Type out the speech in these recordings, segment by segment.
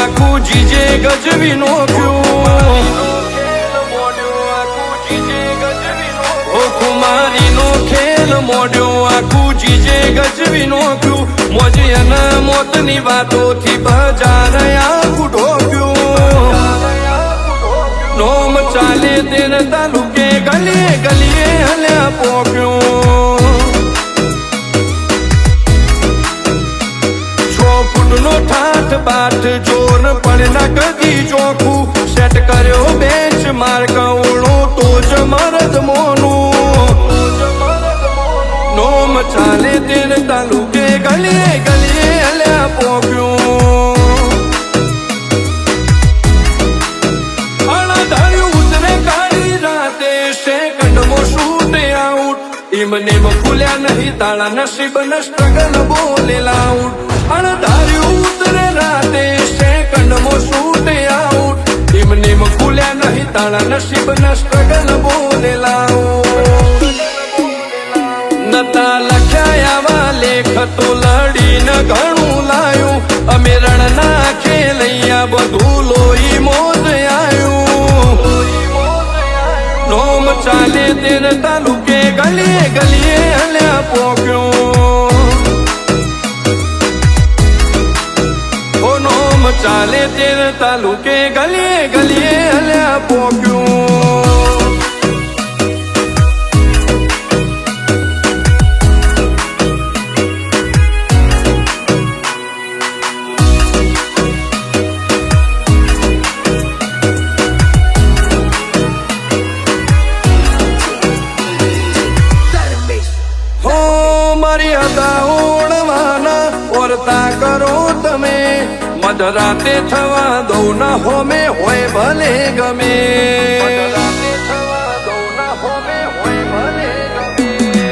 આખું જીજે ગજવી નોખ્યું ઓ કુમારીનો ખેલ મોડ્યો આખું જીજે ગજવી નોખ્યું મોજી અને મોતની વાતોથી બજાર આખું ઢોક્યું નોમ ચાલે તેર તાલુકે ગલીએ ગલીએ હલ્યા પોક્યું 6 ફૂટનો ઠાઠ બાઠ જોર પણ ના કદી ચોખ્ખું સેટ કર્યો બેન્ચ માર્ક ઓળું તો જ મરદ મોનું નોમ ચાલે તેર તાલુકે ગલીએ ગલીએ હલ્યા પોક્યું મને ખુલ્યા નહીં તાળા નસીબ ન સ્ટ્રગલ બોલેલા આઉટ અણધાર્યું ઉતરે રાતે સેકન્ડમાં શૂટ આઉટ એમને ખુલ્યા નહીં તાળા નસીબ ન સ્ટ્રગલ બોલેલા આઉટ નતા લખ્યા આવા લેખ તો લડીને ઘણું લાયું અમે રણ નાખે લૈયા બધું લોહી મોજ આવ્યું નોમ ચાલે તેર તાલુકે ગલીએ ગલીએ હલ્યા પોક્યો ઓ નોમ ચાલે તેર તાલુકે ગલીએ ગલીએ હલ્યા પોક્યો ઓરતા કરો તમે મધરાતે થવા દો ના હોમે હોય ભલે ગમે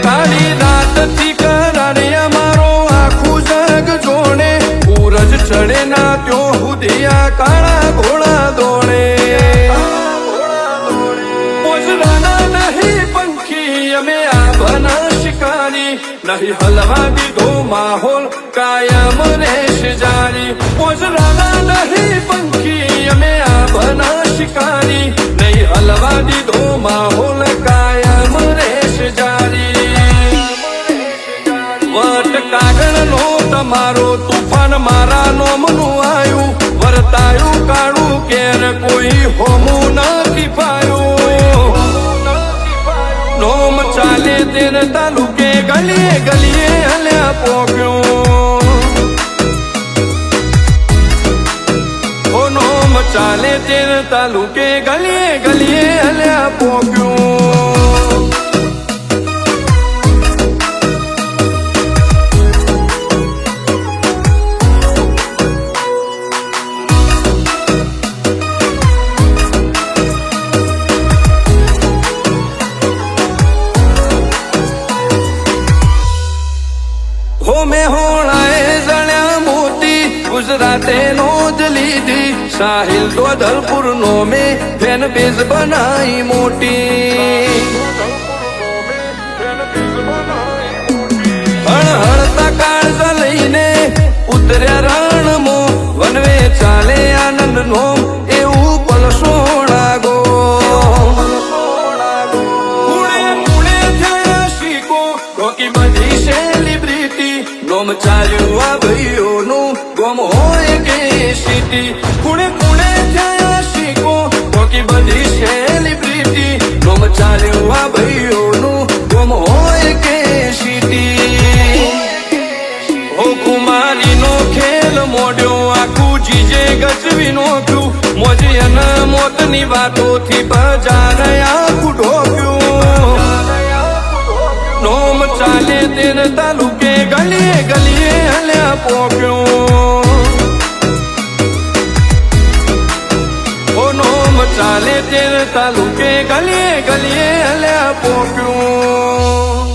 કાળી રાત થી કરારે અમારો આખું જગ જોડે સૂરજ ચડે ના ત્યો હુદિયા કાળા ઘોડા દોડે પોજરાના નહીં પંખી અમે આભના શિકારી નહીં હલવા દીધો માહોલ કાયમ રહેશ જારી પોજરાના નહીં પંખી અમે આભના શિકારી નહીં હલવા દીધો માહોલ કાયમ રહેશ જારી વટ કાગળનો તમારો તુફાન મારા નોમનું આયું વર્તાયું કાળું કેર કોઈ હોમું નથી પાયું નોમ ચાલે તેર તાલુકે ગલીએ ગલીએ હલ્યા પોક્યો ઓ નોમ ચાલે તેર તાલુકે ગલીએ ગલીએ હલ્યા પોક્યો મેં હોણાએ જણ્યા મોતી ગુજરાતે નો જ લીધી સાહિલ દોધલપુર નો મેં ફેન બેઝ બનાવી મોટી હળહળતા કાળજા લઈને ઉતર્યા રણમો વનવે ચાલે આનંદ નો એવું પલસોણા ગો ગોમ ચાલ્યું આ ભાઈઓનું ગોમ હોય કે સિટી કુણે કુણે થયા શીખો બાકી બધી સેલિબ્રિટી ગોમ ચાલ્યું આ ભાઈઓનું ગોમ હોય કે સિટી ઓ કુમારીનો ખેલ મોડ્યો આખું જીજે ગજવી નોખ્યું મોજી અને મોતની વાતોથી બજાર આખું ઢોક્યું નોમ ચાલે તેર તાલુકે ગલીએ ગલીએ હલ્યા પોક્યો ઓ નોમ ચાલે તેર તાલુકે ગલીએ ગલીએ હલ્યા પોક્યો